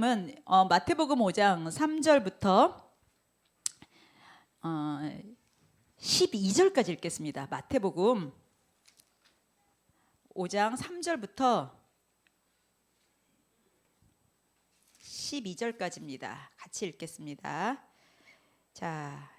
은 마태복음 5장 3절부터 12절까지 읽겠습니다. 마태복음 5장 3절부터 12절까지입니다. 같이 읽겠습니다. 자,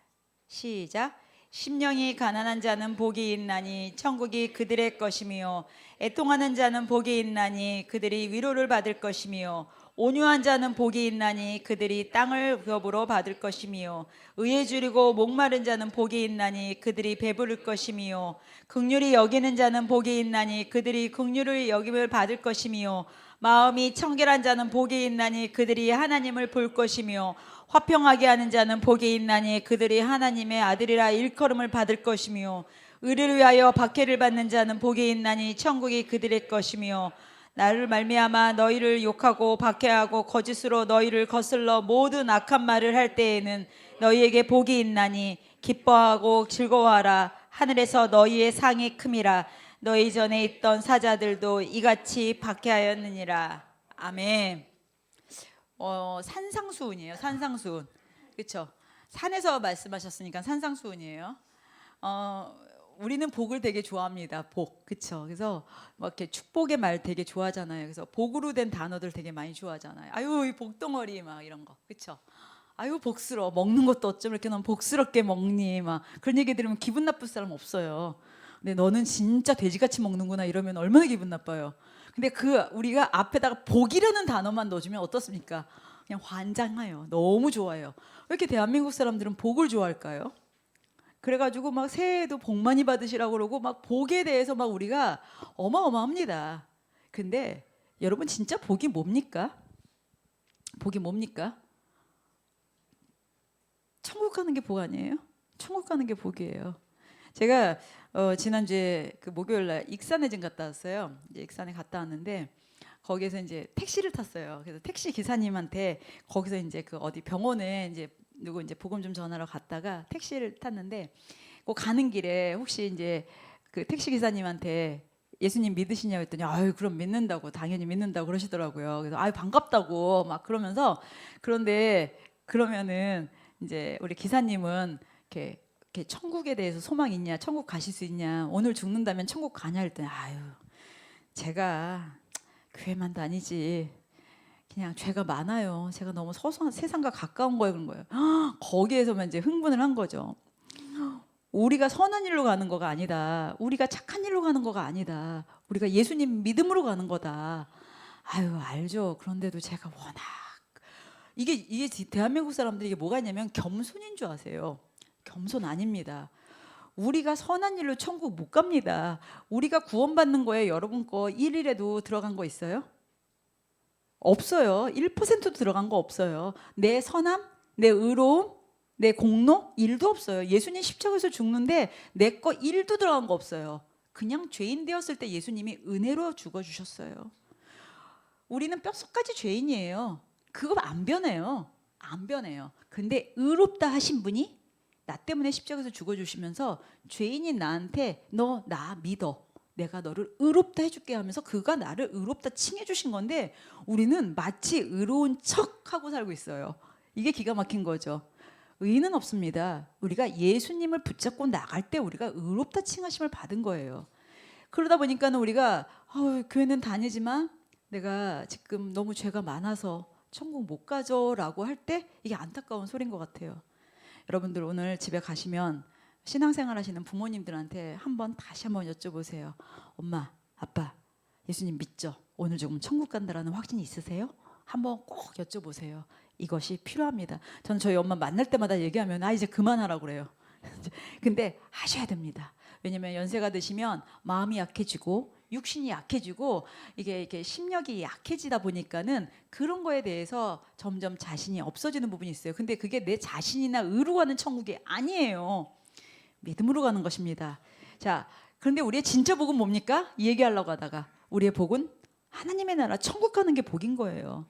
시작. 심령이 가난한 자는 복이 있나니 천국이 그들의 것이며, 애통하는 자는 복이 있나니 그들이 위로를 받을 것이며, 온유한 자는 복이 있나니 그들이 땅을 기업으로 받을 것이며, 의에 줄이고 목마른 자는 복이 있나니 그들이 배부를 것이며, 긍휼히 여기는 자는 복이 있나니 그들이 긍휼을 여김을 받을 것이며, 마음이 청결한 자는 복이 있나니 그들이 하나님을 볼 것이며, 화평하게 하는 자는 복이 있나니 그들이 하나님의 아들이라 일컬음을 받을 것이며, 의를 위하여 박해를 받는 자는 복이 있나니 천국이 그들의 것이며, 나를 말미암아 너희를 욕하고 박해하고 거짓으로 너희를 거슬러 모든 악한 말을 할 때에는 너희에게 복이 있나니 기뻐하고 즐거워하라. 하늘에서 너희의 상이 큼이라. 너희 전에 있던 사자들도 이같이 박해하였느니라. 아멘. 산상수훈이에요. 산상수훈. 그렇죠? 산에서 말씀하셨으니까 산상수훈이에요. 우리는 복을 되게 좋아합니다. 복. 그렇죠? 그래서 막 이렇게 축복의 말 되게 좋아하잖아요. 그래서 복으로 된 단어들 되게 많이 좋아하잖아요. 아유, 이 복덩어리 막 이런 거. 그렇죠? 아유, 복스러워. 먹는 것도 어쩜 이렇게 너무 복스럽게 먹니? 막 그런 얘기 들으면 기분 나쁠 사람 없어요. 근데 너는 진짜 돼지같이 먹는구나 이러면 얼마나 기분 나빠요. 근데 우리가 앞에다가 복이라는 단어만 넣어주면 어떻습니까? 그냥 환장해요. 너무 좋아요. 왜 이렇게 대한민국 사람들은 복을 좋아할까요? 그래가지고 막 새해에도 복 많이 받으시라고 그러고 막 복에 대해서 막 우리가 어마어마합니다. 근데 여러분 진짜 복이 뭡니까? 복이 뭡니까? 천국 가는 게 복 아니에요? 천국 가는 게 복이에요. 제가 지난주에 그 목요일 날 익산에 좀 갔다 왔어요. 이제 익산에 갔다 왔는데 거기에서 이제 택시를 탔어요. 그래서 택시 기사님한테 거기서 이제 그 어디 병원에 이제 누구 이제 보금 좀 전하러 갔다가 택시를 탔는데 그 가는 길에 혹시 이제 그 택시 기사님한테 예수님 믿으시냐고 했더니 아유 그럼 믿는다고 당연히 믿는다고 그러시더라고요. 그래서 아유 반갑다고 막 그러면서 그런데 그러면은 이제 우리 기사님은 이렇게 천국에 대해서 소망 있냐, 천국 가실 수 있냐, 오늘 죽는다면 천국 가냐 했더니 아유 제가 교회만 다니지 그냥 죄가 많아요. 제가 너무 소소한 세상과 가까운 거예요. 그런 거예요. 거기에서만 이제 흥분을 한 거죠. 우리가 선한 일로 가는 거가 아니다. 우리가 착한 일로 가는 거가 아니다. 우리가 예수님 믿음으로 가는 거다. 아유 알죠. 그런데도 제가 워낙 이게 대한민국 사람들이 이게 뭐가 있냐면 겸손인 줄 아세요. 겸손 아닙니다. 우리가 선한 일로 천국 못 갑니다. 우리가 구원받는 거에 여러분 거 1일에도 들어간 거 있어요? 없어요. 1%도 들어간 거 없어요. 내 선함, 내 의로움, 내 공로 1도 없어요. 예수님 십자가에서 죽는데 내 거 1도 들어간 거 없어요. 그냥 죄인 되었을 때 예수님이 은혜로 죽어주셨어요. 우리는 뼛속까지 죄인이에요. 그거 안 변해요. 안 변해요. 근데 의롭다 하신 분이 나 때문에 십자가에서 죽어주시면서 죄인인 나한테 너 나 믿어. 내가 너를 의롭다 해줄게 하면서 그가 나를 의롭다 칭해주신 건데 우리는 마치 의로운 척하고 살고 있어요. 이게 기가 막힌 거죠. 의인은 없습니다. 우리가 예수님을 붙잡고 나갈 때 우리가 의롭다 칭하심을 받은 거예요. 그러다 보니까는 우리가 교회는 다니지만 내가 지금 너무 죄가 많아서 천국 못 가죠라고 할 때 이게 안타까운 소리인 것 같아요. 여러분들 오늘 집에 가시면 신앙생활 하시는 부모님들한테 다시 한번 여쭤보세요. 엄마, 아빠, 예수님 믿죠? 오늘 조금 천국 간다라는 확신이 있으세요? 한번 꼭 여쭤보세요. 이것이 필요합니다. 저는 저희 엄마 만날 때마다 얘기하면 이제 그만하라고 그래요. 근데 하셔야 됩니다. 왜냐면 연세가 드시면 마음이 약해지고 육신이 약해지고 이게 심력이 약해지다 보니까는 그런 거에 대해서 점점 자신이 없어지는 부분이 있어요. 근데 그게 내 자신이나 의로 가는 천국이 아니에요. 믿음으로 가는 것입니다. 자, 그런데 우리의 진짜 복은 뭡니까? 이 얘기하려고 하다가 우리의 복은 하나님의 나라 천국 가는 게 복인 거예요.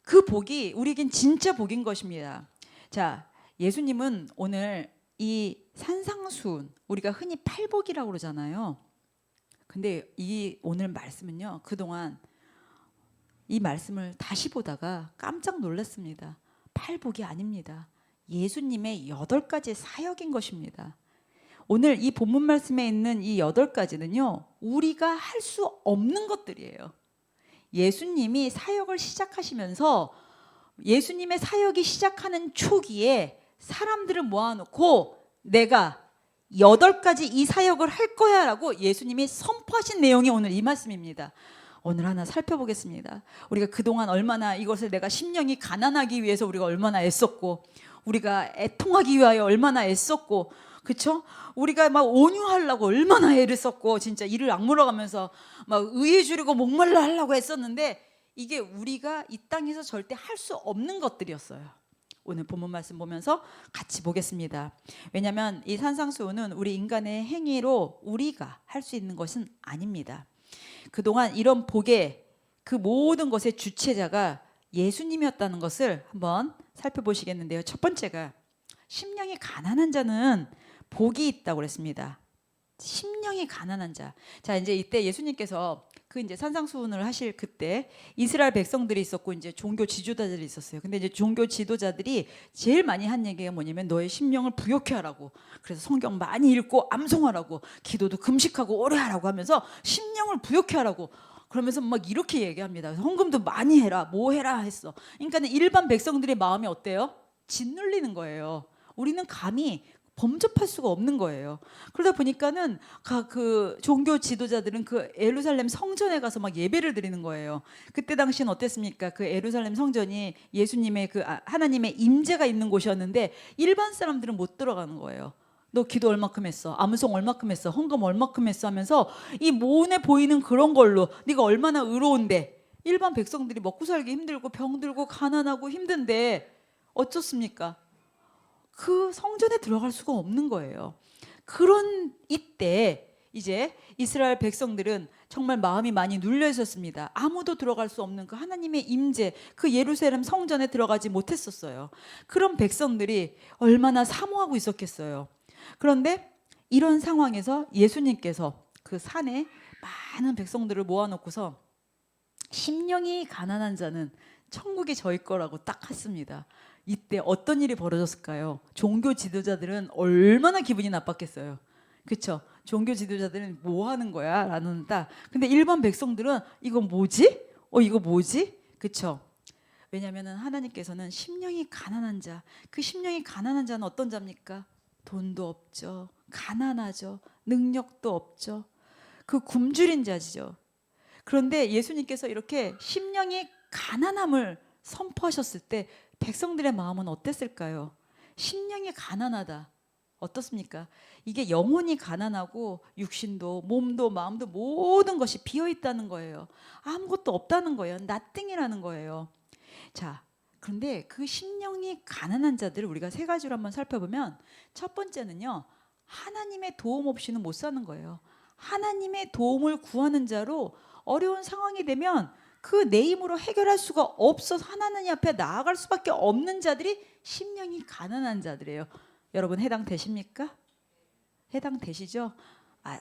그 복이 우리에겐 진짜 복인 것입니다. 자, 예수님은 오늘 이 산상수훈 우리가 흔히 팔복이라고 그러잖아요. 근데 이 오늘 말씀은요 그동안 이 말씀을 다시 보다가 깜짝 놀랐습니다. 팔복이 아닙니다. 예수님의 8가지 사역인 것입니다. 오늘 이 본문 말씀에 있는 이 8가지는요, 우리가 할 수 없는 것들이에요. 예수님이 사역을 시작하시면서 예수님의 사역이 시작하는 초기에 사람들을 모아놓고 내가 8가지 이 사역을 할 거야 라고 예수님이 선포하신 내용이 오늘 이 말씀입니다. 오늘 하나 살펴보겠습니다. 우리가 그동안 얼마나 이것을 내가 심령이 가난하기 위해서 우리가 얼마나 애썼고, 우리가 애통하기 위하여 얼마나 애썼고, 그쵸? 우리가 막 온유하려고 얼마나 애를 썼고, 진짜 이를 악물어가면서 막 의에 주려고 목말라 하려고 했었는데, 이게 우리가 이 땅에서 절대 할 수 없는 것들이었어요. 오늘 본문 말씀 보면서 같이 보겠습니다. 왜냐하면 이 산상수훈은 우리 인간의 행위로 우리가 할 수 있는 것은 아닙니다. 그동안 이런 복의 그 모든 것의 주체자가 예수님이었다는 것을 한번 살펴보시겠는데요. 첫 번째가 심령이 가난한 자는 복이 있다고 그랬습니다. 심령이 가난한 자. 자, 이제 이때 예수님께서 그 이제 산상수훈을 하실 그때 이스라엘 백성들이 있었고 이제 종교 지도자들이 있었어요. 근데 이제 종교 지도자들이 제일 많이 한 얘기가 뭐냐면 너의 심령을 부욕해 하라고. 그래서 성경 많이 읽고 암송하라고, 기도도 금식하고 오래 하라고 하면서 심령을 부욕해 하라고. 그러면서 막 이렇게 얘기합니다. 헌금도 많이 해라, 뭐 해라 했어. 그러니까 일반 백성들의 마음이 어때요? 짓눌리는 거예요. 우리는 감히 범접할 수가 없는 거예요. 그러다 보니까는 그 종교 지도자들은 그 예루살렘 성전에 가서 막 예배를 드리는 거예요. 그때 당시는 어땠습니까? 그 예루살렘 성전이 예수님의 그 하나님의 임재가 있는 곳이었는데 일반 사람들은 못 들어가는 거예요. 너 기도 얼마큼 했어? 암송 얼마큼 했어? 헌금 얼마큼 했어? 하면서 이 눈에 보이는 그런 걸로 네가 얼마나 의로운데, 일반 백성들이 먹고 살기 힘들고 병들고 가난하고 힘든데 어쩌습니까? 그 성전에 들어갈 수가 없는 거예요. 그런 이때 이제 이스라엘 백성들은 정말 마음이 많이 눌려 있었습니다. 아무도 들어갈 수 없는 그 하나님의 임재, 그 예루살렘 성전에 들어가지 못했었어요. 그런 백성들이 얼마나 사모하고 있었겠어요. 그런데 이런 상황에서 예수님께서 그 산에 많은 백성들을 모아놓고서 심령이 가난한 자는 천국이 저희 거라고 딱 했습니다. 이때 어떤 일이 벌어졌을까요? 종교 지도자들은 얼마나 기분이 나빴겠어요. 그렇죠? 종교 지도자들은 뭐 하는 거야? 라는 딱. 근데 일반 백성들은 이거 뭐지? 이거 뭐지? 그렇죠? 왜냐하면 하나님께서는 심령이 가난한 자, 그 심령이 가난한 자는 어떤 자입니까? 돈도 없죠. 가난하죠. 능력도 없죠. 그 굶주린 자죠. 그런데 예수님께서 이렇게 심령이 가난함을 선포하셨을 때 백성들의 마음은 어땠을까요? 심령이 가난하다. 어떻습니까? 이게 영혼이 가난하고 육신도 몸도 마음도 모든 것이 비어 있다는 거예요. 아무것도 없다는 거예요. nothing이라는 거예요. 자, 그런데 그 심령이 가난한 자들을 우리가 3가지로 한번 살펴보면, 첫 번째는요, 하나님의 도움 없이는 못 사는 거예요. 하나님의 도움을 구하는 자로 어려운 상황이 되면 그 내 힘으로 해결할 수가 없어서 하나님 앞에 나아갈 수밖에 없는 자들이 심령이 가난한 자들이에요. 여러분 해당되십니까? 해당되시죠?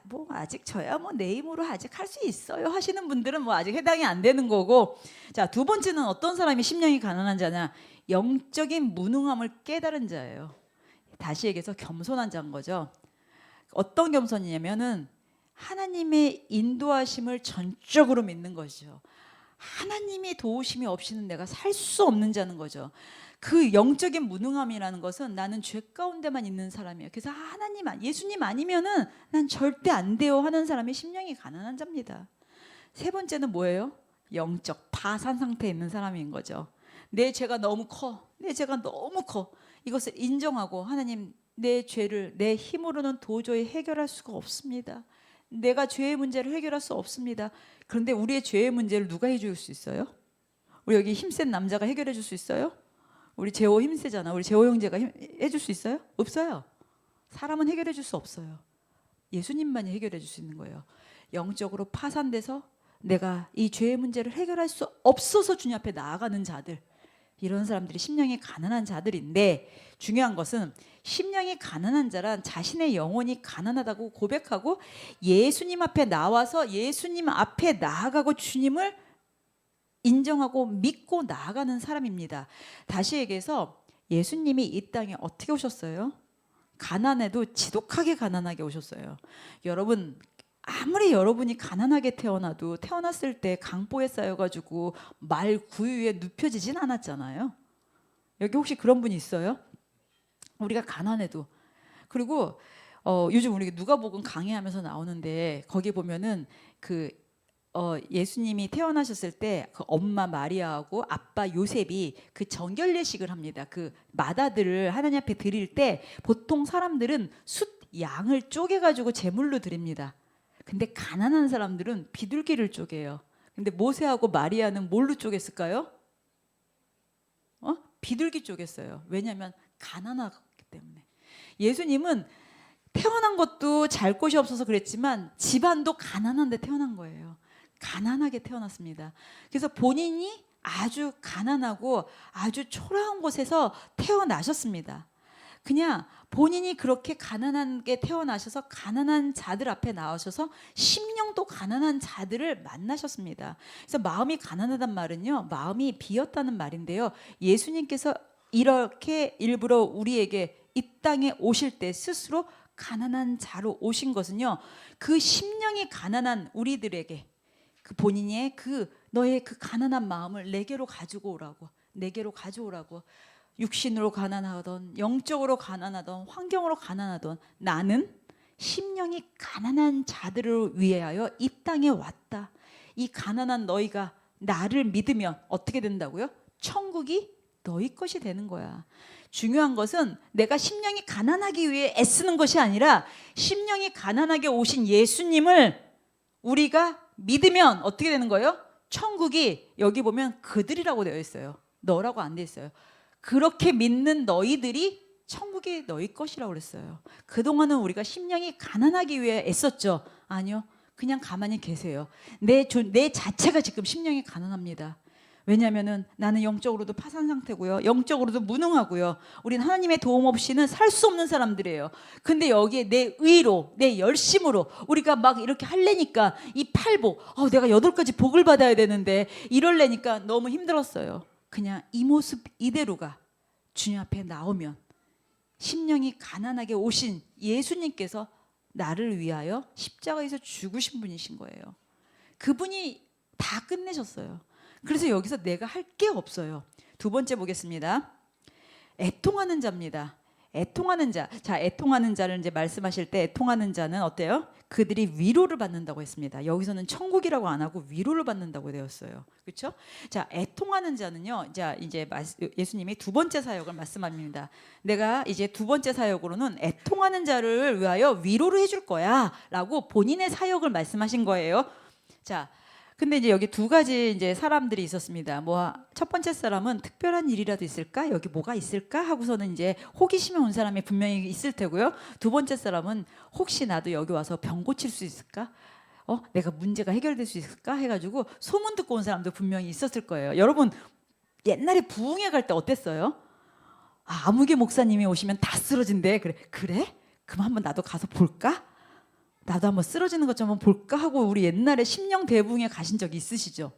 뭐 아직 저야 뭐 내 힘으로 아직 할 수 있어요 하시는 분들은 뭐 아직 해당이 안 되는 거고. 자, 두 번째는 어떤 사람이 심령이 가난한 자냐? 영적인 무능함을 깨달은 자예요. 다시 얘기해서 겸손한 자인 거죠. 어떤 겸손이냐면은 하나님의 인도하심을 전적으로 믿는 것이죠. 하나님의 도우심이 없이는 내가 살 수 없는 자는 거죠. 그 영적인 무능함이라는 것은 나는 죄 가운데만 있는 사람이에요. 그래서 하나님, 예수님 아니면은 난 절대 안 돼요 하는 사람이 심령이 가난한 자입니다. 3번째는 뭐예요? 영적 파산 상태에 있는 사람인 거죠. 내 죄가 너무 커. 내 죄가 너무 커. 이것을 인정하고 하나님, 내 죄를 내 힘으로는 도저히 해결할 수가 없습니다. 내가 죄의 문제를 해결할 수 없습니다. 그런데 우리의 죄의 문제를 누가 해줄 수 있어요? 우리 여기 힘센 남자가 해결해 줄 수 있어요? 우리 재호 힘세잖아. 우리 재호 형제가 해줄 수 있어요? 없어요. 사람은 해결해 줄 수 없어요. 예수님만이 해결해 줄 수 있는 거예요. 영적으로 파산돼서 내가 이 죄의 문제를 해결할 수 없어서 주님 앞에 나아가는 자들, 이런 사람들이 심령이 가난한 자들인데, 중요한 것은 심령이 가난한 자란 자신의 영혼이 가난하다고 고백하고 예수님 앞에 나와서 예수님 앞에 나아가고 주님을 인정하고 믿고 나아가는 사람입니다. 다시 얘기해서 예수님이 이 땅에 어떻게 오셨어요? 가난해도 지독하게 가난하게 오셨어요. 여러분, 아무리 여러분이 가난하게 태어나도 태어났을 때 강보에 쌓여가지고 말 구유에 눕혀지진 않았잖아요. 여기 혹시 그런 분이 있어요? 우리가 가난해도. 그리고 요즘 우리 누가복음 강의하면서 나오는데 거기 보면은 예수님이 태어나셨을 때 그 엄마 마리아하고 아빠 요셉이 그 정결례식을 합니다. 그 마다들을 하나님 앞에 드릴 때 보통 사람들은 숫 양을 쪼개가지고 제물로 드립니다. 근데 가난한 사람들은 비둘기를 쪼개요. 근데 모세하고 마리아는 뭘로 쪼갰을까요? 비둘기 쪼갰어요. 왜냐하면 가난하기 때문에. 예수님은 태어난 것도 잘 곳이 없어서 그랬지만 집안도 가난한데 태어난 거예요. 가난하게 태어났습니다. 그래서 본인이 아주 가난하고 아주 초라한 곳에서 태어나셨습니다. 그냥 본인이 그렇게 가난하게 태어나셔서 가난한 자들 앞에 나오셔서 심령도 가난한 자들을 만나셨습니다. 그래서 마음이 가난하단 말은요, 마음이 비었다는 말인데요. 예수님께서 이렇게 일부러 우리에게 이 땅에 오실 때 스스로 가난한 자로 오신 것은요, 그 심령이 가난한 우리들에게 그 본인의 너의 그 가난한 마음을 내게로 가지고 오라고, 내게로 가져오라고. 육신으로 가난하던, 영적으로 가난하던, 환경으로 가난하던 나는 심령이 가난한 자들을 위하여 이 땅에 왔다. 이 가난한 너희가 나를 믿으면 어떻게 된다고요? 천국이 너희 것이 되는 거야. 중요한 것은 내가 심령이 가난하기 위해 애쓰는 것이 아니라 심령이 가난하게 오신 예수님을 우리가 믿으면 어떻게 되는 거예요? 천국이 여기 보면 그들이라고 되어 있어요. 너라고 안 되어 있어요. 그렇게 믿는 너희들이 천국이 너희 것이라고 그랬어요. 그동안은 우리가 심령이 가난하기 위해 애썼죠? 아니요. 그냥 가만히 계세요. 내 자체가 지금 심령이 가난합니다. 왜냐하면 나는 영적으로도 파산 상태고요. 영적으로도 무능하고요. 우린 하나님의 도움 없이는 살 수 없는 사람들이에요. 근데 여기에 내 의로, 내 열심으로 우리가 막 이렇게 할래니까 이 팔복, 내가 8가지 복을 받아야 되는데 이럴래니까 너무 힘들었어요. 그냥 이 모습 이대로가 주님 앞에 나오면 심령이 가난하게 오신 예수님께서 나를 위하여 십자가에서 죽으신 분이신 거예요. 그분이 다 끝내셨어요. 그래서 여기서 내가 할 게 없어요. 두 번째 보겠습니다. 애통하는 자입니다. 애통하는 자. 자, 애통하는 자를 이제 말씀하실 때 애통하는 자는 어때요? 그들이 위로를 받는다고 했습니다. 여기서는 천국이라고 안 하고 위로를 받는다고 되었어요. 그렇죠? 자, 애통하는 자는요. 이제 예수님이 두 번째 사역을 말씀합니다. 내가 이제 두 번째 사역으로는 애통하는 자를 위하여 위로를 해줄 거야라고 본인의 사역을 말씀하신 거예요. 자, 근데 이제 여기 두 가지 이제 사람들이 있었습니다. 첫 번째 사람은 특별한 일이라도 있을까? 여기 뭐가 있을까? 하고서는 이제 호기심에 온 사람이 분명히 있을 테고요. 두 번째 사람은 혹시 나도 여기 와서 병 고칠 수 있을까? 내가 문제가 해결될 수 있을까? 해가지고 소문 듣고 온 사람도 분명히 있었을 거예요. 여러분, 옛날에 부흥회 갈 때 어땠어요? 아무개 목사님이 오시면 다 쓰러진대. 그래? 그럼 한번 나도 가서 볼까? 나도 한번 쓰러지는 것 좀 한번 볼까 하고 우리 옛날에 심령 대부흥회 가신 적 있으시죠?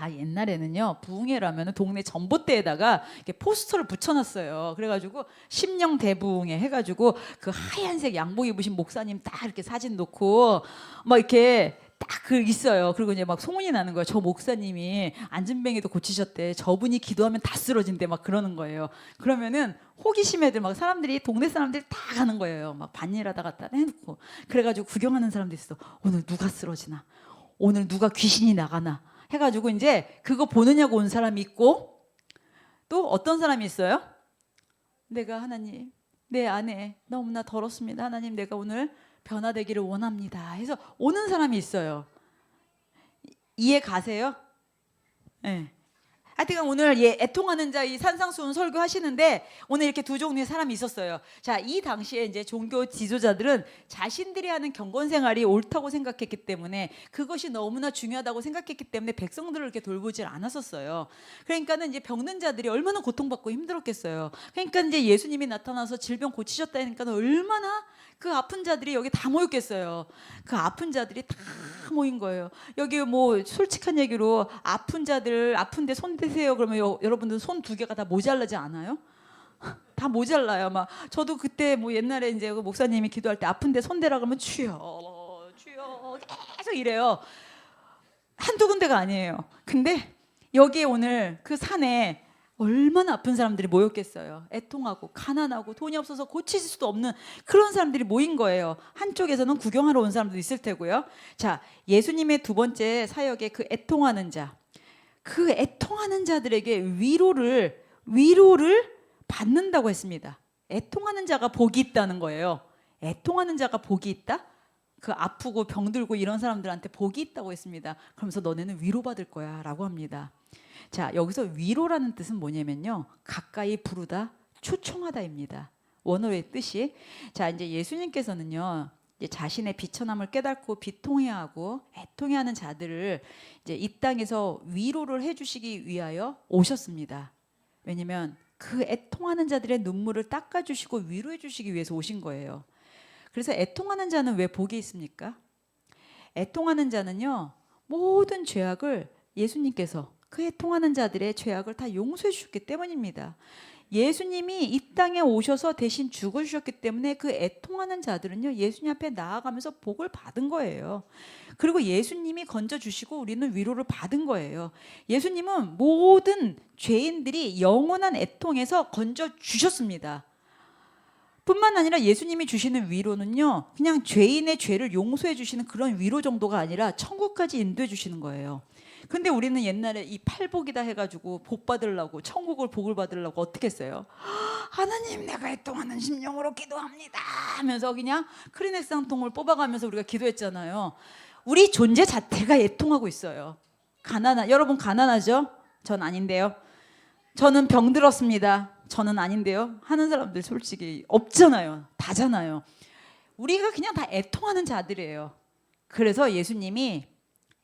옛날에는요, 부흥회라면 동네 전봇대에다가 이렇게 포스터를 붙여놨어요. 그래가지고 심령 대부흥회 해가지고 그 하얀색 양복 입으신 목사님 딱 이렇게 사진 놓고 막 이렇게 딱 있어요. 그리고 이제 막 소문이 나는 거예요. 저 목사님이 안진뱅이도 고치셨대. 저분이 기도하면 다 쓰러진대. 막 그러는 거예요. 그러면은 호기심 애들 막 사람들이 동네 사람들이 다 가는 거예요. 막 반일하다 갔다 해놓고 그래가지고 구경하는 사람도 있어. 오늘 누가 쓰러지나? 오늘 누가 귀신이 나가나? 해가지고 이제 그거 보느냐고 온 사람이 있고 또 어떤 사람이 있어요? 내가 하나님 내 안에 너무나 더럽습니다. 하나님 내가 오늘 변화되기를 원합니다. 해서 오는 사람이 있어요. 이해 가세요? 네. 하여튼 오늘 애통하는 자 이 산상수훈 설교하시는데 오늘 이렇게 두 종류의 사람이 있었어요. 자, 이 당시에 이제 종교 지도자들은 자신들이 하는 경건 생활이 옳다고 생각했기 때문에 그것이 너무나 중요하다고 생각했기 때문에 백성들을 이렇게 돌보질 않았었어요. 그러니까는 이제 병든 자들이 얼마나 고통받고 힘들었겠어요. 그러니까 이제 예수님이 나타나서 질병 고치셨다니까 얼마나 그 아픈 자들이 여기 다 모였겠어요. 그 아픈 자들이 다 모인 거예요. 여기 뭐 솔직한 얘기로 아픈 자들 아픈데 손 대세요 그러면 여러분들 손 두 개가 다 모자라지 않아요? 다 모자라요. 막 저도 그때 뭐 옛날에 이제 그 목사님이 기도할 때 아픈데 손 대라 그러면 주여 주여 계속 이래요. 한두 군데가 아니에요. 근데 여기에 오늘 그 산에 얼마나 아픈 사람들이 모였겠어요. 애통하고 가난하고 돈이 없어서 고칠 수도 없는 그런 사람들이 모인 거예요. 한쪽에서는 구경하러 온 사람도 있을 테고요. 자, 예수님의 두 번째 사역의 그 애통하는 자, 그 애통하는 자들에게 위로를 받는다고 했습니다. 애통하는 자가 복이 있다는 거예요. 애통하는 자가 복이 있다? 그 아프고 병들고 이런 사람들한테 복이 있다고 했습니다. 그러면서 너네는 위로받을 거야 라고 합니다. 자, 여기서 위로라는 뜻은 뭐냐면요, 가까이 부르다, 초청하다입니다. 원어의 뜻이. 자, 이제 예수님께서는요, 이제 자신의 비천함을 깨닫고 비통해하고 애통해하는 자들을 이제 이 땅에서 위로를 해주시기 위하여 오셨습니다. 왜냐면 그 애통하는 자들의 눈물을 닦아주시고 위로해주시기 위해서 오신 거예요. 그래서 애통하는 자는 왜 복이 있습니까? 애통하는 자는요, 모든 죄악을 예수님께서 그 애통하는 자들의 죄악을 다 용서해 주셨기 때문입니다. 예수님이 이 땅에 오셔서 대신 죽어주셨기 때문에 그 애통하는 자들은요, 예수님 앞에 나아가면서 복을 받은 거예요. 그리고 예수님이 건져주시고 우리는 위로를 받은 거예요. 예수님은 모든 죄인들이 영원한 애통에서 건져주셨습니다. 뿐만 아니라 예수님이 주시는 위로는요, 그냥 죄인의 죄를 용서해 주시는 그런 위로 정도가 아니라 천국까지 인도해 주시는 거예요. 근데 우리는 옛날에 이 팔복이다 해가지고 복 받으려고, 천국을 복을 받으려고 어떻게 했어요? 하나님, 내가 애통하는 심령으로 기도합니다 하면서 그냥 크리넥스 한 통을 뽑아가면서 우리가 기도했잖아요. 우리 존재 자체가 애통하고 있어요. 여러분 가난하죠? 전 아닌데요. 저는 병들었습니다. 저는 아닌데요. 하는 사람들 솔직히 없잖아요. 다잖아요. 우리가 그냥 다 애통하는 자들이에요. 그래서 예수님이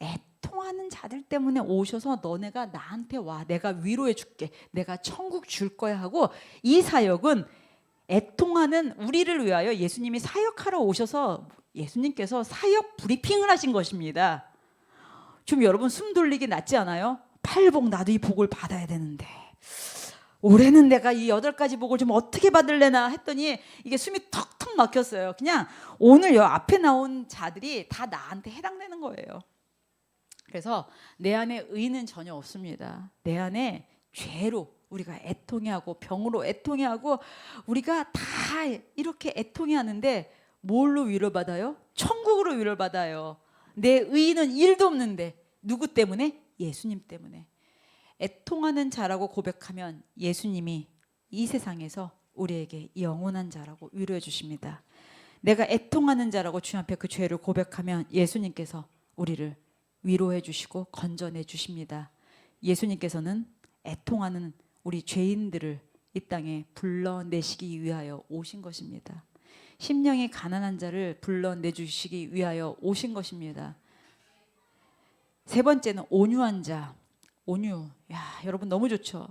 애통하는 자들 때문에 오셔서 너네가 나한테 와, 내가 위로해 줄게, 내가 천국 줄 거야 하고, 이 사역은 애통하는 우리를 위하여 예수님이 사역하러 오셔서 예수님께서 사역 브리핑을 하신 것입니다. 좀 여러분 숨 돌리기 낫지 않아요? 팔복, 나도 이 복을 받아야 되는데 올해는 내가 이 8가지 복을 좀 어떻게 받을래나 했더니 이게 숨이 턱턱 막혔어요. 그냥 오늘 여 앞에 나온 자들이 다 나한테 해당되는 거예요. 그래서 내 안에 의는 전혀 없습니다. 내 안에 죄로 우리가 애통해하고 병으로 애통해하고 우리가 다 이렇게 애통해하는데 뭘로 위로받아요? 천국으로 위로받아요. 내 의는 1도 없는데 누구 때문에? 예수님 때문에. 애통하는 자라고 고백하면 예수님이 이 세상에서 우리에게 영원한 자라고 위로해 주십니다. 내가 애통하는 자라고 주님 앞에 그 죄를 고백하면 예수님께서 우리를 위로해 주시고 건져내 주십니다. 예수님께서는 애통하는 우리 죄인들을 이 땅에 불러내시기 위하여 오신 것입니다. 심령이 가난한 자를 불러내 주시기 위하여 오신 것입니다. 세 번째는 온유한 자. 온유. 야, 여러분 너무 좋죠.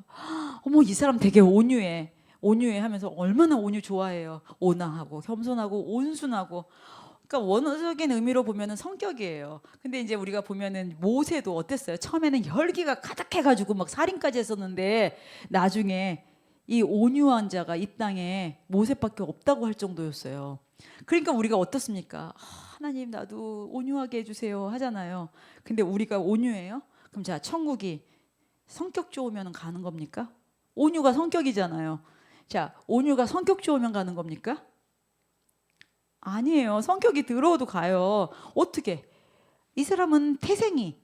어머, 이 사람 되게 온유해. 온유해 하면서 얼마나 온유 좋아해요. 온화하고 겸손하고 온순하고. 그러니까 원어적인 의미로 보면은 성격이에요. 근데 이제 우리가 보면은 모세도 어땠어요? 처음에는 열기가 가득해가지고 막 살인까지 했었는데 나중에 이 온유한 자가 이 땅에 모세밖에 없다고 할 정도였어요. 그러니까 우리가 어떻습니까? 하나님, 나도 온유하게 해주세요 하잖아요. 근데 우리가 온유해요? 그럼 자, 천국이 성격 좋으면 가는 겁니까? 온유가 성격이잖아요. 자, 온유가 성격 좋으면 가는 겁니까? 아니에요. 성격이 더러워도 가요. 어떻게? 이 사람은 태생이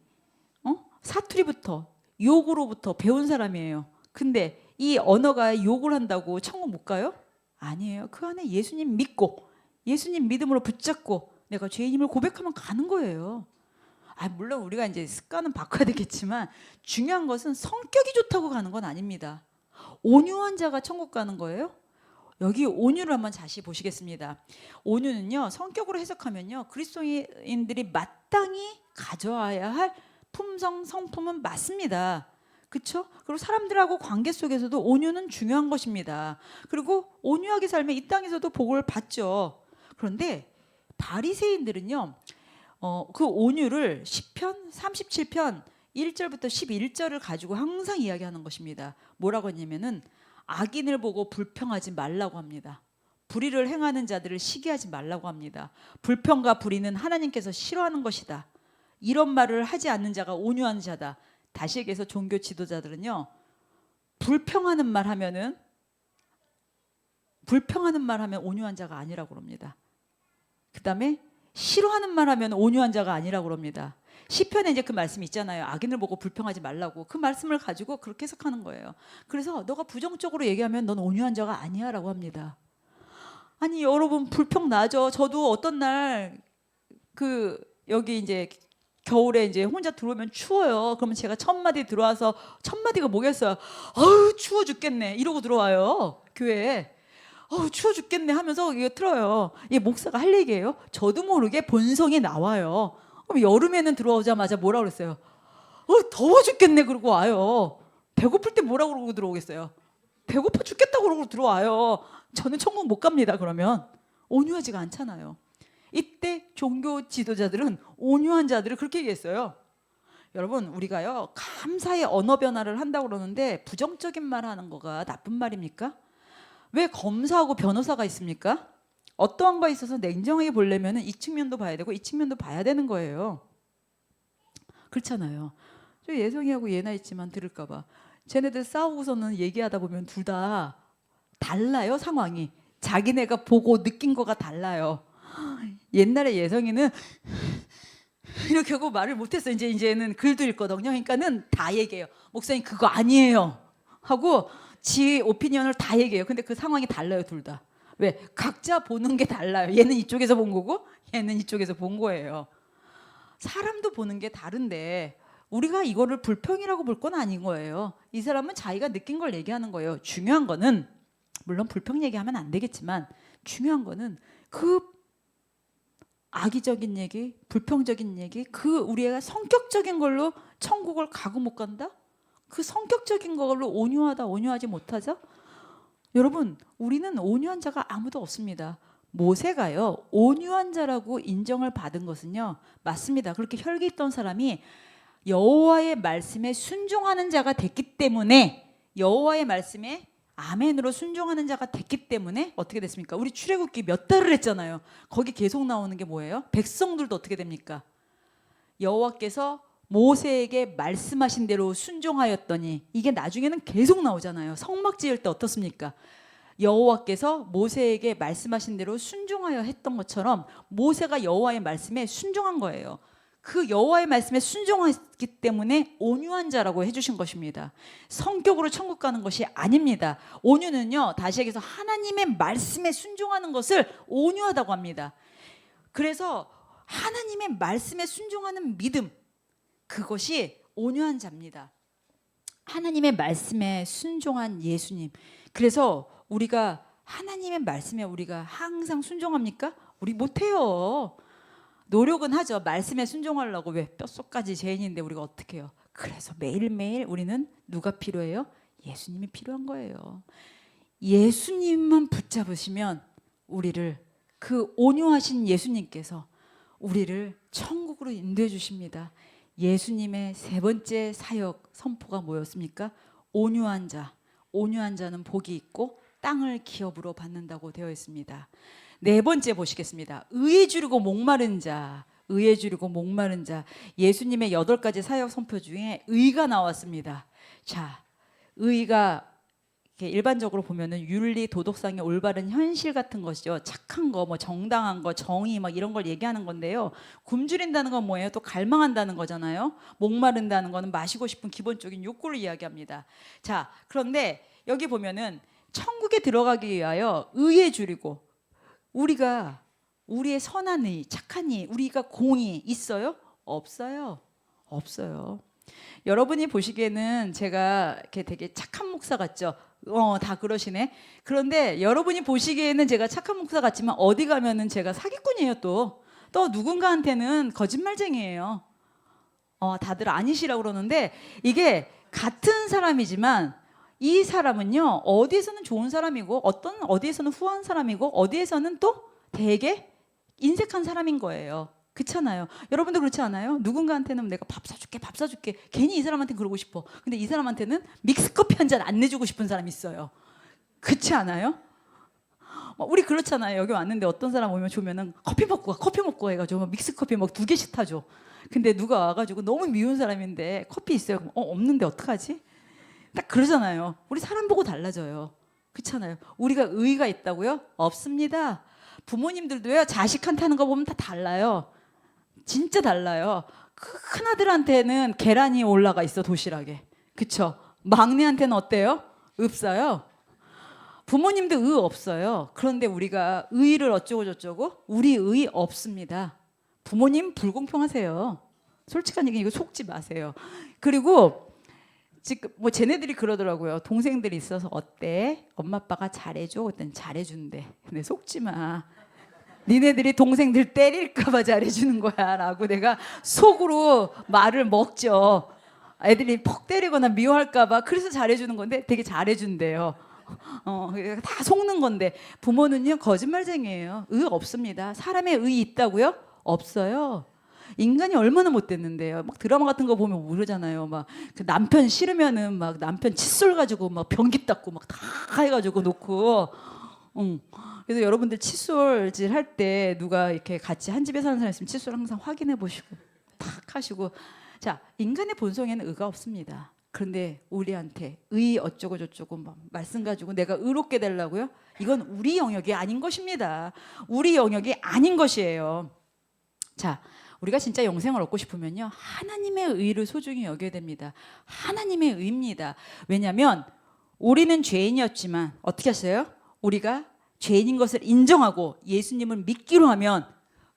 사투리부터 욕으로부터 배운 사람이에요. 근데 이 언어가 욕을 한다고 천국 못 가요? 아니에요. 그 안에 예수님 믿고 예수님 믿음으로 붙잡고 내가 죄인임을 고백하면 가는 거예요. 물론 우리가 이제 습관은 바꿔야 되겠지만 중요한 것은 성격이 좋다고 가는 건 아닙니다. 온유한 자가 천국 가는 거예요. 여기 온유를 한번 다시 보시겠습니다. 온유는요, 성격으로 해석하면요, 그리스도인들이 마땅히 가져와야 할 품성, 성품은 맞습니다. 그렇죠? 그리고 사람들하고 관계 속에서도 온유는 중요한 것입니다. 그리고 온유하게 살면 이 땅에서도 복을 받죠. 그런데 바리새인들은요, 그 온유를 시편 37편 1절부터 11절을 가지고 항상 이야기하는 것입니다. 뭐라고 했냐면은 악인을 보고 불평하지 말라고 합니다. 불의를 행하는 자들을 시기하지 말라고 합니다. 불평과 불의는 하나님께서 싫어하는 것이다. 이런 말을 하지 않는 자가 온유한 자다. 다시 얘기해서 종교 지도자들은요, 불평하는 말 하면 온유한 자가 아니라고 합니다. 그 다음에 싫어하는 말 하면 온유한 자가 아니라고 합니다. 시편에 이제 그 말씀이 있잖아요. 악인을 보고 불평하지 말라고. 그 말씀을 가지고 그렇게 해석하는 거예요. 그래서 너가 부정적으로 얘기하면 넌 온유한 자가 아니야 라고 합니다. 아니 여러분, 불평 나죠. 저도 어떤 날 여기 이제 겨울에 이제 혼자 들어오면 추워요. 그러면 제가 첫 마디 들어와서, 첫 마디가 뭐겠어요? 아우 추워 죽겠네 이러고 들어와요, 교회에. 추워 죽겠네 하면서 이거 틀어요. 이게 목사가 할 얘기예요. 저도 모르게 본성이 나와요. 그럼 여름에는 들어오자마자 뭐라 그랬어요? 더워 죽겠네 그러고 와요. 배고플 때 뭐라고 그러고 들어오겠어요? 배고파 죽겠다고 그러고 들어와요. 저는 천국 못 갑니다. 그러면 온유하지가 않잖아요. 이때 종교 지도자들은 온유한 자들을 그렇게 얘기했어요. 여러분, 우리가요 감사의 언어 변화를 한다고 그러는데 부정적인 말 하는 거가 나쁜 말입니까? 왜 검사하고 변호사가 있습니까? 어떠한 거에 있어서 냉정하게 보려면 이 측면도 봐야 되고 이 측면도 봐야 되는 거예요. 그렇잖아요. 저 예성이하고 예나 있지만 들을까 봐. 쟤네들 싸우고서는 얘기하다 보면 둘 다 달라요, 상황이. 자기네가 보고 느낀 거가 달라요. 옛날에 예성이는 이렇게 하고 말을 못했어. 이제는 글도 읽거든요. 그러니까는 다 얘기해요. 목사님 그거 아니에요 하고 지 오피니언을 다 얘기해요. 근데 그 상황이 달라요, 둘 다. 왜? 각자 보는 게 달라요. 얘는 이쪽에서 본 거고 얘는 이쪽에서 본 거예요. 사람도 보는 게 다른데 우리가 이거를 불평이라고 볼 건 아닌 거예요. 이 사람은 자기가 느낀 걸 얘기하는 거예요. 중요한 거는, 물론 불평 얘기하면 안 되겠지만 중요한 거는 그 악의적인 얘기, 불평적인 얘기, 그 우리가 성격적인 걸로 천국을 가고 못 간다? 그 성격적인 걸로 온유하다, 온유하지 못하자? 여러분, 우리는 온유한 자가 아무도 없습니다. 모세가요 온유한 자라고 인정을 받은 것은요, 맞습니다. 그렇게 혈기 있던 사람이 여호와의 말씀에 순종하는 자가 됐기 때문에, 여호와의 말씀에 아멘으로 순종하는 자가 됐기 때문에 어떻게 됐습니까? 우리 출애굽기 몇 달을 했잖아요. 거기 계속 나오는 게 뭐예요? 백성들도 어떻게 됩니까? 여호와께서 모세에게 말씀하신 대로 순종하였더니, 이게 나중에는 계속 나오잖아요. 성막 지을 때 어떻습니까? 여호와께서 모세에게 말씀하신 대로 순종하여 했던 것처럼 모세가 여호와의 말씀에 순종한 거예요. 그 여호와의 말씀에 순종했기 때문에 온유한 자라고 해주신 것입니다. 성격으로 천국 가는 것이 아닙니다. 온유는요, 다시 얘기해서 하나님의 말씀에 순종하는 것을 온유하다고 합니다. 그래서 하나님의 말씀에 순종하는 믿음, 그것이 온유한 자입니다. 하나님의 말씀에 순종한 예수님. 그래서 우리가 하나님의 말씀에 우리가 항상 순종합니까? 우리 못해요. 노력은 하죠. 말씀에 순종하려고. 왜? 뼛속까지 죄인인데 우리가 어떻게 해요? 그래서 매일매일 우리는 누가 필요해요? 예수님이 필요한 거예요. 예수님만 붙잡으시면 우리를, 그 온유하신 예수님께서 우리를 천국으로 인도해 주십니다. 예수님의 세 번째 사역 선포가 뭐였습니까? 온유한 자. 온유한 자는 복이 있고 땅을 기업으로 받는다고 되어 있습니다. 네 번째 보시겠습니다. 의에 주르고 목마른 자. 의에 주르고 목마른 자. 예수님의 8가지 사역 선포 중에 의가 나왔습니다. 자, 의가 이렇게 일반적으로 보면은 윤리, 도덕상의 올바른 현실 같은 것이죠. 착한 거, 뭐 정당한 거, 정의 막 이런 걸 얘기하는 건데요. 굶주린다는 건 뭐예요? 또 갈망한다는 거잖아요. 목마른다는 거는 마시고 싶은 기본적인 욕구를 이야기합니다. 자, 그런데 여기 보면은 천국에 들어가기 위하여 의에 주리고, 우리가 우리의 선한 의, 착한 의, 우리가 공이 있어요? 없어요. 없어요. 여러분이 보시기에는 제가 이렇게 되게 착한 목사 같죠? 다 그러시네. 그런데 여러분이 보시기에는 제가 착한 목사 같지만 어디 가면은 제가 사기꾼이에요. 또 누군가한테는 거짓말쟁이에요. 다들 아니시라고 그러는데 이게 같은 사람이지만 이 사람은요 어디에서는 좋은 사람이고 어디에서는 후한 사람이고 어디에서는 또 되게 인색한 사람인 거예요. 그렇잖아요. 여러분도 그렇지 않아요? 누군가한테는 내가 밥 사줄게. 괜히 이 사람한테 그러고 싶어. 근데 이 사람한테는 믹스커피 한 잔 안 내주고 싶은 사람이 있어요. 그렇지 않아요? 우리 그렇잖아요. 여기 왔는데 어떤 사람 오면 주면은 커피 먹고 가 해가지고 믹스커피 막 2개씩 타줘. 근데 누가 와가지고 너무 미운 사람인데 커피 있어요? 그럼 없는데 어떡하지? 딱 그러잖아요. 우리 사람 보고 달라져요. 그렇잖아요. 우리가 의의가 있다고요? 없습니다. 부모님들도요 자식한테 하는 거 보면 다 달라요. 진짜 달라요. 큰 아들한테는 계란이 올라가 있어 도시락에. 그쵸? 막내한테는 어때요? 없어요. 부모님도 의 없어요. 그런데 우리가 의를 어쩌고 저쩌고 우리 의 없습니다. 부모님 불공평하세요. 솔직한 얘기 이거 속지 마세요. 그리고 지금 뭐 쟤네들이 그러더라고요. 동생들이 있어서 어때? 엄마 아빠가 잘해줘? 그랬더니 잘해준대. 근데 속지 마. 니네들이 동생들 때릴까봐 잘해주는 거야 라고 내가 속으로 말을 먹죠. 애들이 퍽 때리거나 미워할까봐 그래서 잘해주는 건데 되게 잘해준대요. 다 속는 건데 부모는요 거짓말쟁이에요. 의 없습니다. 사람의 의 있다고요? 없어요. 인간이 얼마나 못됐는데요. 막 드라마 같은 거 보면 모르잖아요. 막 그 남편 싫으면은 막 남편 칫솔 가지고 막 변기 닦고 막 다 해가지고 놓고. 그래서 여러분들 칫솔질 할 때 누가 이렇게 같이 한 집에 사는 사람 있으면 칫솔 항상 확인해 보시고 탁 하시고. 자, 인간의 본성에는 의가 없습니다. 그런데 우리한테 의 어쩌고 저쩌고 막 말씀 가지고 내가 의롭게 되려고요? 이건 우리 영역이 아닌 것입니다. 우리 영역이 아닌 것이에요. 자, 우리가 진짜 영생을 얻고 싶으면요 하나님의 의를 소중히 여겨야 됩니다. 하나님의 의입니다. 왜냐하면 우리는 죄인이었지만 어떻게 했어요? 우리가 죄인인 것을 인정하고 예수님을 믿기로 하면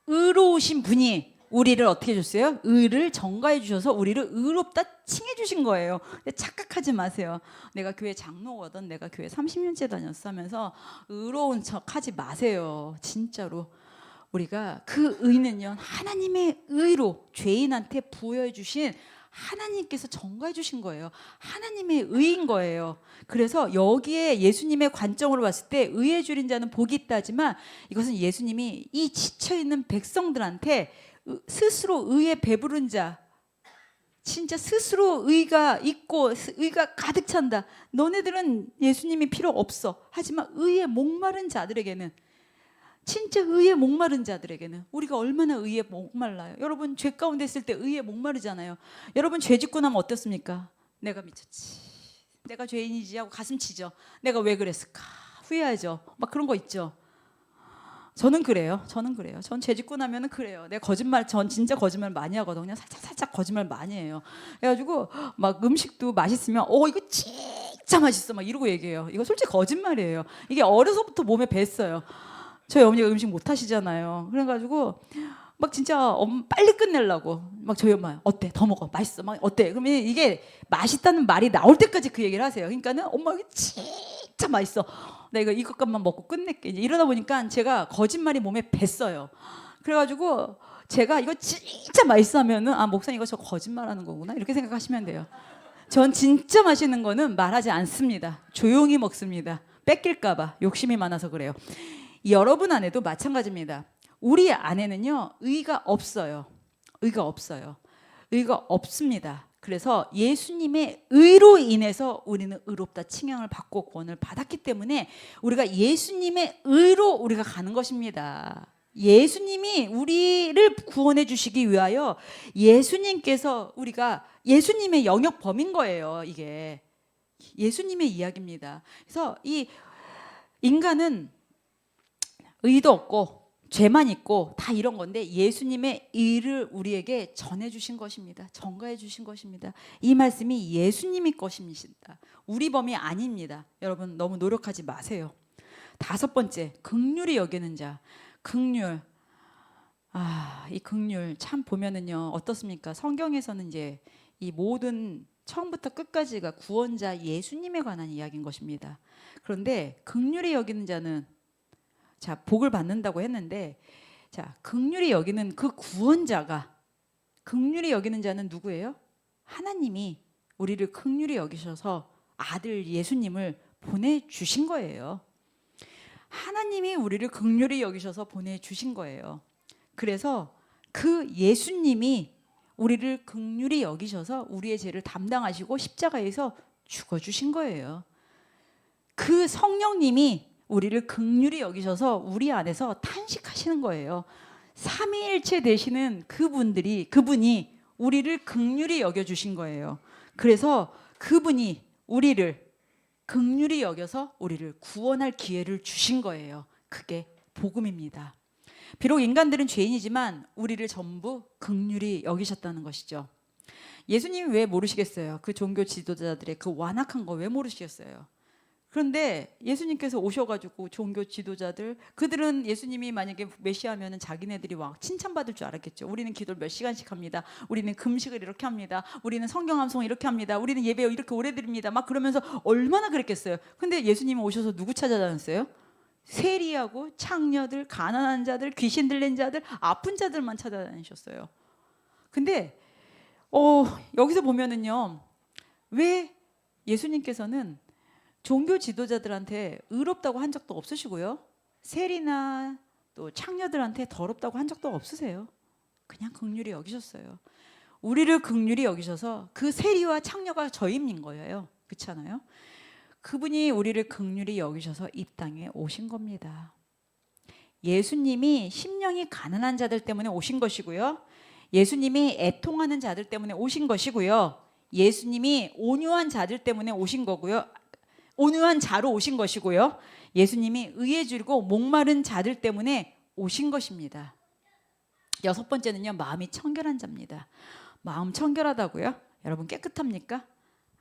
의로우신 분이 우리를 어떻게 해줬어요? 의를 전가해 주셔서 우리를 의롭다 칭해 주신 거예요. 근데 착각하지 마세요. 내가 교회 장로거든, 내가 교회 30년째 다녔어 하면서 의로운 척 하지 마세요. 진짜로. 우리가 그 의는요 하나님의 의로 죄인한테 부여해 주신 하나님께서 전가해 주신 거예요. 하나님의 의인 거예요. 그래서 여기에 예수님의 관점으로 봤을 때 의에 줄인 자는 복이 있다 하지만 이것은 예수님이 이 지쳐있는 백성들한테 스스로 의에 배부른 자, 진짜 스스로 의가 있고 의가 가득 찬다. 너네들은 예수님이 필요 없어. 하지만 의에 목마른 자들에게는, 진짜 의에 목마른 자들에게는 우리가 얼마나 의에 목말라요. 여러분 죄 가운데 있을 때 의에 목마르잖아요. 여러분 죄 짓고 나면 어떻습니까? 내가 미쳤지, 내가 죄인이지 하고 가슴 치죠. 내가 왜 그랬을까 후회하죠. 막 그런 거 있죠. 저는 그래요. 전 죄 짓고 나면은 그래요. 내가 전 진짜 거짓말 많이 하거든요. 살짝 거짓말 많이 해요. 그래가지고 막 음식도 맛있으면 이거 진짜 맛있어 막 이러고 얘기해요. 이거 솔직히 거짓말이에요. 이게 어려서부터 몸에 뱄어요. 저희 어머니가 음식 못 하시잖아요. 그래가지고 막 진짜 빨리 끝내려고 막 저희 엄마 어때? 더 먹어. 맛있어. 막 어때? 그러면 이게 맛있다는 말이 나올 때까지 그 얘기를 하세요. 그러니까는 엄마 이거 진짜 맛있어. 나 이것만 먹고 끝낼게. 이제 이러다 보니까 제가 거짓말이 몸에 뱄어요. 그래가지고 제가 이거 진짜 맛있어 하면은 목사님 이거 저 거짓말하는 거구나 이렇게 생각하시면 돼요. 전 진짜 맛있는 거는 말하지 않습니다. 조용히 먹습니다. 뺏길까봐 욕심이 많아서 그래요. 여러분 안에도 마찬가지입니다. 우리 안에는요 의가 없어요. 의가 없습니다. 그래서 예수님의 의로 인해서 우리는 의롭다 칭함을 받고 구원을 받았기 때문에 우리가 예수님의 의로 우리가 가는 것입니다. 예수님이 우리를 구원해 주시기 위하여 예수님께서 우리가 예수님의 영역 범인 거예요. 이게 예수님의 이야기입니다. 그래서 이 인간은 의도 없고 죄만 있고 다 이런 건데 예수님의 의를 우리에게 전해 주신 것입니다. 전가해 주신 것입니다. 이 말씀이 예수님의 것입니다. 우리 범위 아닙니다. 여러분 너무 노력하지 마세요. 5번째, 긍휼히 여기는 자. 긍휼. 이 긍휼 참 보면은요 어떻습니까? 성경에서는 이제 이 모든 처음부터 끝까지가 구원자 예수님에 관한 이야기인 것입니다. 그런데 긍휼히 여기는 자는 자 복을 받는다고 했는데 자 긍휼히 여기는 그 구원자가 긍휼히 여기는 자는 누구예요? 하나님이 우리를 긍휼히 여기셔서 아들 예수님을 보내주신 거예요. 하나님이 우리를 긍휼히 여기셔서 보내주신 거예요. 그래서 그 예수님이 우리를 긍휼히 여기셔서 우리의 죄를 담당하시고 십자가에서 죽어주신 거예요. 그 성령님이 우리를 긍휼히 여기셔서 우리 안에서 탄식하시는 거예요. 삼위일체 되시는 그분이 우리를 긍휼히 여겨주신 거예요. 그래서 그분이 우리를 긍휼히 여겨서 우리를 구원할 기회를 주신 거예요. 그게 복음입니다. 비록 인간들은 죄인이지만 우리를 전부 긍휼히 여기셨다는 것이죠. 예수님이 왜 모르시겠어요? 그 종교 지도자들의 그 완악한 거 왜 모르시겠어요? 그런데 예수님께서 오셔가지고 종교 지도자들 그들은 예수님이 만약에 메시아면은 자기네들이 막 칭찬받을 줄 알았겠죠. 우리는 기도를 몇 시간씩 합니다. 우리는 금식을 이렇게 합니다. 우리는 성경 암송 이렇게 합니다. 우리는 예배 이렇게 오래 드립니다. 막 그러면서 얼마나 그랬겠어요. 근데 예수님이 오셔서 누구 찾아다녔어요? 세리하고 창녀들, 가난한 자들, 귀신 들린 자들, 아픈 자들만 찾아다니셨어요. 근데 여기서 보면은요, 왜 예수님께서는 종교 지도자들한테 의롭다고 한 적도 없으시고요, 세리나 또 창녀들한테 더럽다고 한 적도 없으세요. 그냥 긍휼히 여기셨어요. 우리를 긍휼히 여기셔서 그 세리와 창녀가 저임인 거예요. 그렇지 않아요? 그분이 우리를 긍휼히 여기셔서 이 땅에 오신 겁니다. 예수님이 심령이 가난한 자들 때문에 오신 것이고요. 예수님이 애통하는 자들 때문에 오신 것이고요. 예수님이 온유한 자들 때문에 오신 거고요. 온유한 자로 오신 것이고요. 예수님이 의에 줄고 목마른 자들 때문에 오신 것입니다. 여섯 번째는요, 마음이 청결한 자입니다. 마음 청결하다고요? 여러분 깨끗합니까?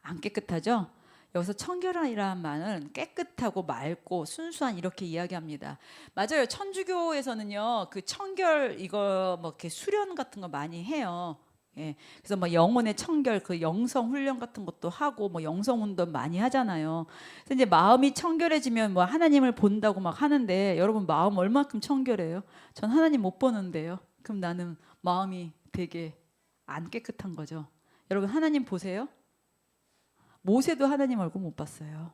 안 깨끗하죠? 여기서 청결이라는 말은 깨끗하고 맑고 순수한 이렇게 이야기합니다. 맞아요. 천주교에서는요, 그 청결 이거 뭐 이렇게 수련 같은 거 많이 해요. 예, 그래서 뭐 영혼의 청결, 그 영성 훈련 같은 것도 하고 뭐 영성 운동 많이 하잖아요. 그래서 이제 마음이 청결해지면 뭐 하나님을 본다고 막 하는데 여러분 마음 얼마큼 청결해요? 전 하나님 못 보는데요. 그럼 나는 마음이 되게 안 깨끗한 거죠. 여러분 하나님 보세요. 모세도 하나님 얼굴 못 봤어요.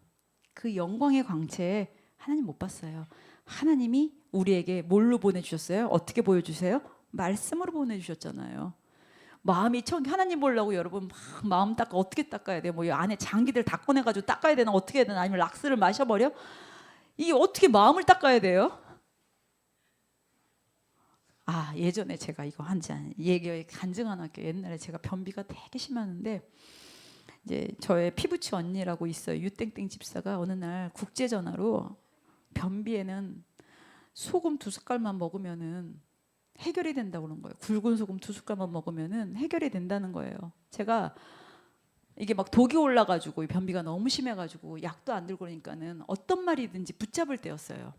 그 영광의 광채에 하나님 못 봤어요. 하나님이 우리에게 뭘로 보내주셨어요? 어떻게 보여주세요? 말씀으로 보내주셨잖아요. 마음이 하나님 보려고 여러분 막 마음 닦아 어떻게 닦아야 돼요? 뭐 안에 장기들 다 꺼내가지고 닦아야 되나 어떻게 해야 되나 아니면 락스를 마셔버려? 이게 어떻게 마음을 닦아야 돼요? 예전에 제가 이거 얘기 간증 하나 할게요. 옛날에 제가 변비가 되게 심했는데 이제 저의 피부치 언니라고 있어요. 유땡땡 집사가 어느 날 국제 전화로 변비에는 소금 2숟갈만 먹으면은 해결이 된다고 그런 거예요. 굵은 소금 2숟갈만 먹으면은 해결이 된다는 거예요. 제가 이게 막 독이 올라가지고 변비가 너무 심해가지고 약도 안 들고 그러니까는 어떤 말이든지 붙잡을 때였어요.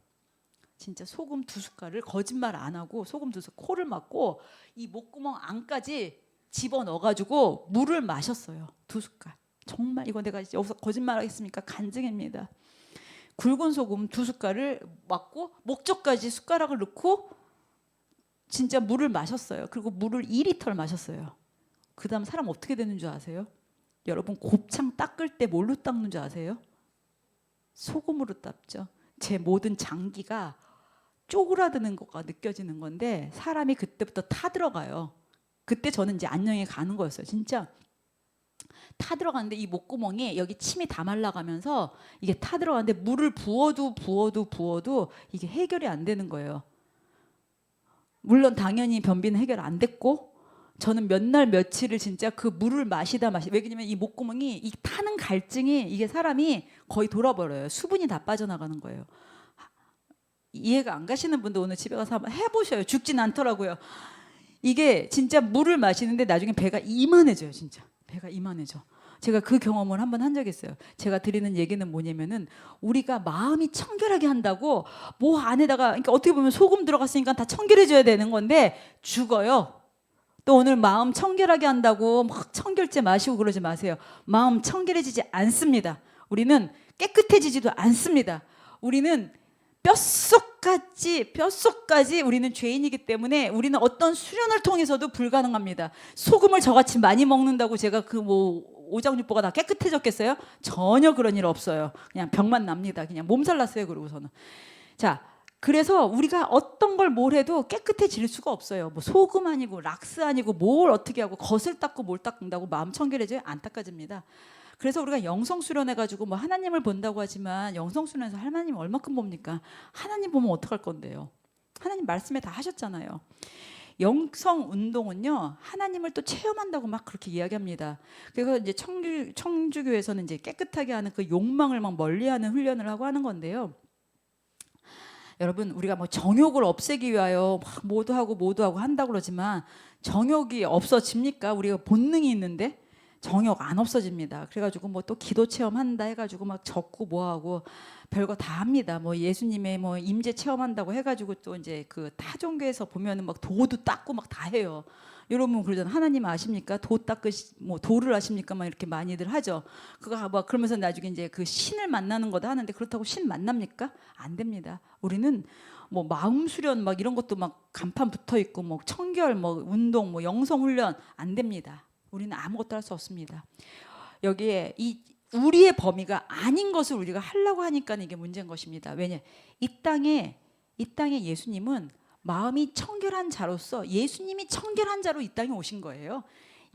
진짜 소금 2숟갈을 거짓말 안 하고 소금 2숟갈 코를 막고 이 목구멍 안까지 집어 넣어가지고 물을 마셨어요. 2숟갈. 정말 이거 내가 여기서 거짓말하겠습니까? 간증입니다. 굵은 소금 2숟갈을 막고 목젖까지 숟가락을 넣고 진짜 물을 마셨어요. 그리고 물을 2리터를 마셨어요. 그 다음 사람 어떻게 되는 줄 아세요? 여러분 곱창 닦을 때 뭘로 닦는 줄 아세요? 소금으로 닦죠. 제 모든 장기가 쪼그라드는 것과 느껴지는 건데 사람이 그때부터 타들어가요. 그때 저는 이제 안녕히 가는 거였어요. 진짜 타들어가는데 이 목구멍에 여기 침이 다 말라가면서 이게 타들어가는데 물을 부어도 이게 해결이 안 되는 거예요. 물론 당연히 변비는 해결 안 됐고 저는 몇 날 며칠을 진짜 그 물을 왜냐면 이 목구멍이 이 타는 갈증이 이게 사람이 거의 돌아버려요. 수분이 다 빠져나가는 거예요. 이해가 안 가시는 분도 오늘 집에 가서 한번 해보셔요. 죽진 않더라고요. 이게 진짜 물을 마시는데 나중에 배가 이만해져요. 진짜 배가 이만해져. 제가 그 경험을 한번 한 적이 있어요. 제가 드리는 얘기는 뭐냐면은 우리가 마음이 청결하게 한다고 뭐 안에다가, 그러니까 어떻게 보면 소금 들어갔으니까 다 청결해져야 되는 건데 죽어요. 또 오늘 마음 청결하게 한다고 막 청결제 마시고 그러지 마세요. 마음 청결해지지 않습니다. 우리는 깨끗해지지도 않습니다. 우리는 뼛속까지 우리는 죄인이기 때문에 우리는 어떤 수련을 통해서도 불가능합니다. 소금을 저같이 많이 먹는다고 제가 그 뭐 오장육부가 다 깨끗해졌겠어요? 전혀 그런 일 없어요. 그냥 병만 납니다. 그냥 몸살 났어요. 그러고서는. 자, 그래서 우리가 어떤 걸 뭘 해도 깨끗해질 수가 없어요. 뭐 소금 아니고 락스 아니고 뭘 어떻게 하고 겉을 닦고 뭘 닦는다고 마음 청결해져요? 안 닦아집니다. 그래서 우리가 영성 수련해가지고 뭐 하나님을 본다고 하지만 영성 수련에서 하나님 얼마큼 봅니까? 하나님 보면 어떡할 건데요? 하나님 말씀에 다 하셨잖아요. 영성 운동은요, 하나님을 또 체험한다고 막 그렇게 이야기합니다. 그래서 이제 청주교에서는 이제 깨끗하게 하는 그 욕망을 막 멀리하는 훈련을 하고 하는 건데요. 여러분, 우리가 뭐 정욕을 없애기 위하여 막 모두 하고 한다고 그러지만 정욕이 없어집니까? 우리가 본능이 있는데 정욕 안 없어집니다. 그래가지고 뭐 또 기도 체험한다 해가지고 막 적고 뭐하고 별거 다 합니다. 뭐 예수님의 뭐 임재 체험한다고 해가지고 또 이제 그 타 종교에서 보면은 막 도도 닦고 막 다 해요. 여러분 그러잖아요. 하나님 아십니까? 도 닦으시 뭐 도를 아십니까? 막 이렇게 많이들 하죠. 그거 뭐 그러면서 나중에 이제 그 신을 만나는 거다 하는데 그렇다고 신 만납니까? 안 됩니다. 우리는 뭐 마음 수련 막 이런 것도 막 간판 붙어 있고 뭐 청결 뭐 운동 뭐 영성 훈련 안 됩니다. 우리는 아무것도 할 수 없습니다. 여기에 이 우리의 범위가 아닌 것을 우리가 하려고 하니까 이게 문제인 것입니다. 왜냐? 이 땅에 예수님은 마음이 청결한 자로서 예수님이 청결한 자로 이 땅에 오신 거예요.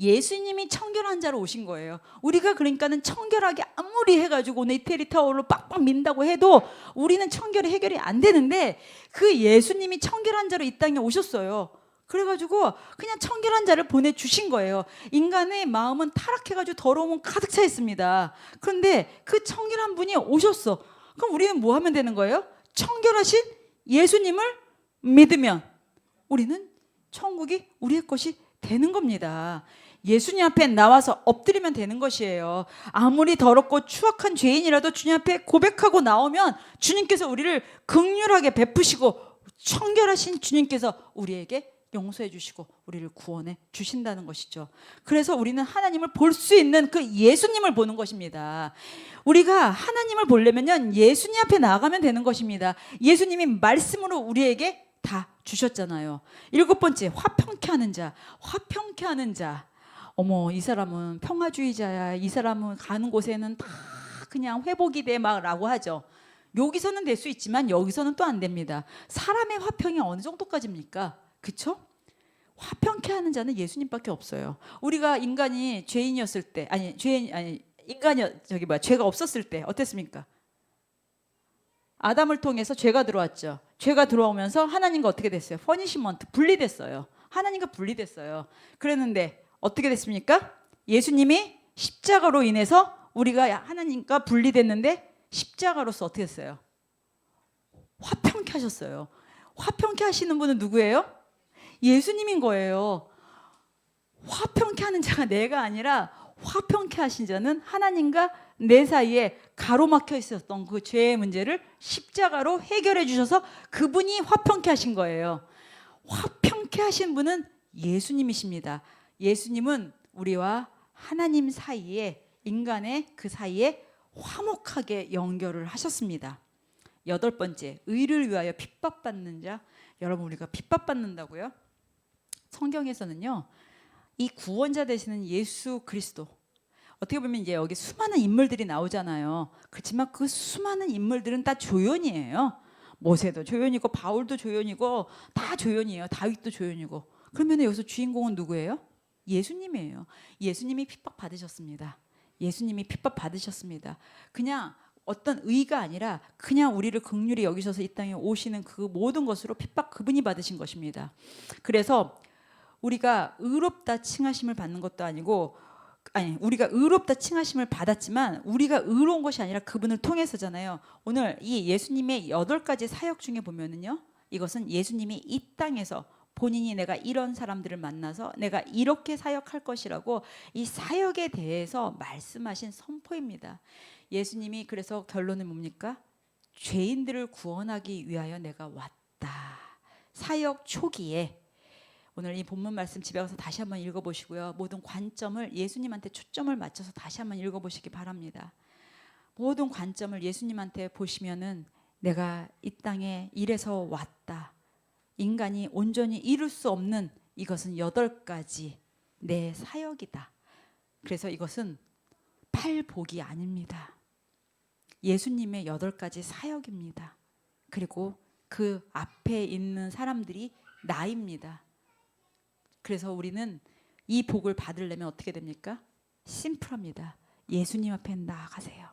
예수님이 청결한 자로 오신 거예요. 우리가 그러니까는 청결하게 아무리 해가지고 오늘 이태리 타월로 빡빡 민다고 해도 우리는 청결이 해결이 안 되는데 그 예수님이 청결한 자로 이 땅에 오셨어요. 그래가지고 그냥 청결한 자를 보내주신 거예요. 인간의 마음은 타락해가지고 더러움은 가득 차 있습니다. 그런데 그 청결한 분이 오셨어. 그럼 우리는 뭐 하면 되는 거예요? 청결하신 예수님을 믿으면 우리는 천국이 우리의 것이 되는 겁니다. 예수님 앞에 나와서 엎드리면 되는 것이에요. 아무리 더럽고 추악한 죄인이라도 주님 앞에 고백하고 나오면 주님께서 우리를 긍휼하게 베푸시고 청결하신 주님께서 우리에게 용서해 주시고 우리를 구원해 주신다는 것이죠. 그래서 우리는 하나님을 볼 수 있는 그 예수님을 보는 것입니다. 우리가 하나님을 보려면 예수님 앞에 나아가면 되는 것입니다. 예수님이 말씀으로 우리에게 다 주셨잖아요. 7번째, 화평케 하는 자. 화평케 하는 자. 어머, 이 사람은 평화주의자야. 이 사람은 가는 곳에는 다 그냥 회복이 돼 막 라고 하죠. 여기서는 될 수 있지만 여기서는 또 안 됩니다. 사람의 화평이 어느 정도까지입니까? 그쵸? 화평케 하는 자는 예수님밖에 없어요. 우리가 인간이 죄인이었을 때, 죄가 없었을 때 어땠습니까? 아담을 통해서 죄가 들어왔죠. 죄가 들어오면서 하나님과 어떻게 됐어요? 퍼니시먼트, 분리됐어요. 하나님과 분리됐어요. 그랬는데 어떻게 됐습니까? 예수님이 십자가로 인해서 우리가 하나님과 분리됐는데 십자가로서 어떻게 됐어요? 화평케 하셨어요. 화평케 하시는 분은 누구예요? 예수님인 거예요. 화평케 하는 자가 내가 아니라 화평케 하신 자는 하나님과 내 사이에 가로막혀 있었던 그 죄의 문제를 십자가로 해결해 주셔서 그분이 화평케 하신 거예요. 화평케 하신 분은 예수님이십니다. 예수님은 우리와 하나님 사이에, 인간의 그 사이에 화목하게 연결을 하셨습니다. 8번째, 의를 위하여 핍박받는 자. 여러분, 우리가 핍박받는다고요? 성경에서는요, 이 구원자 되시는 예수 그리스도, 어떻게 보면 이제 여기 수많은 인물들이 나오잖아요. 그렇지만 그 수많은 인물들은 다 조연이에요. 모세도 조연이고 바울도 조연이고 다 조연이에요. 다윗도 조연이고. 그러면 여기서 주인공은 누구예요? 예수님이에요. 예수님이 핍박받으셨습니다. 예수님이 핍박받으셨습니다. 그냥 어떤 의가 아니라 그냥 우리를 긍휼히 여기셔서 이 땅에 오시는 그 모든 것으로 핍박 그분이 받으신 것입니다. 그래서 우리가 의롭다 칭하심을 받는 것도 아니고, 우리가 의롭다 칭하심을 받았지만 우리가 의로운 것이 아니라 그분을 통해서잖아요. 오늘 이 예수님의 8가지 사역 중에 보면은요, 이것은 예수님이 이 땅에서 본인이 내가 이런 사람들을 만나서 내가 이렇게 사역할 것이라고 이 사역에 대해서 말씀하신 선포입니다. 예수님이 그래서 결론은 뭡니까? 죄인들을 구원하기 위하여 내가 왔다. 사역 초기에 오늘 이 본문 말씀 집에 가서 다시 한번 읽어보시고요. 모든 관점을 예수님한테 초점을 맞춰서 다시 한번 읽어보시기 바랍니다. 모든 관점을 예수님한테 보시면은 내가 이 땅에 이래서 왔다. 인간이 온전히 이룰 수 없는 이것은 8가지 내 사역이다. 그래서 이것은 팔복이 아닙니다. 예수님의 8가지 사역입니다. 그리고 그 앞에 있는 사람들이 나입니다. 그래서 우리는 이 복을 받으려면 어떻게 됩니까? 심플합니다. 예수님 앞에 나아가세요.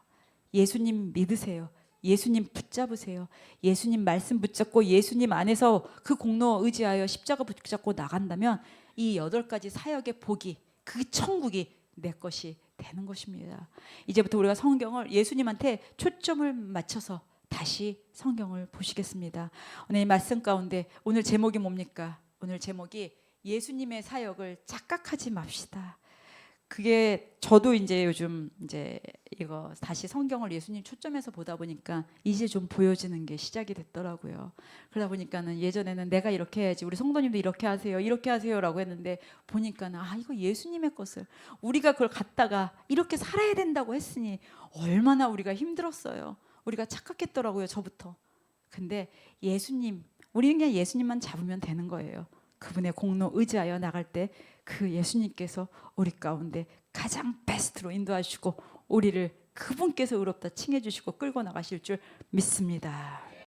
예수님 믿으세요. 예수님 붙잡으세요. 예수님 말씀 붙잡고 예수님 안에서 그 공로 의지하여 십자가 붙잡고 나간다면 이 8가지 사역의 복이, 그 천국이 내 것이 되는 것입니다. 이제부터 우리가 성경을 예수님한테 초점을 맞춰서 다시 성경을 보시겠습니다. 오늘 이 말씀 가운데 오늘 제목이 뭡니까? 오늘 제목이 예수님의 사역을 착각하지 맙시다. 그게 저도 이제 요즘 이제 이거 다시 성경을 예수님 초점에서 보다 보니까 이제 좀 보여지는 게 시작이 됐더라고요. 그러다 보니까는 예전에는 내가 이렇게 해야지, 우리 성도님도 이렇게 하세요, 이렇게 하세요라고 했는데 보니까는 이거 예수님의 것을 우리가 그걸 갖다가 이렇게 살아야 된다고 했으니 얼마나 우리가 힘들었어요. 우리가 착각했더라고요, 저부터. 근데 예수님, 우리는 그냥 예수님만 잡으면 되는 거예요. 그분의 공로 의지하여 나갈 때 그 예수님께서 우리 가운데 가장 베스트로 인도하시고 우리를 그분께서 의롭다 칭해 주시고 끌고 나가실 줄 믿습니다.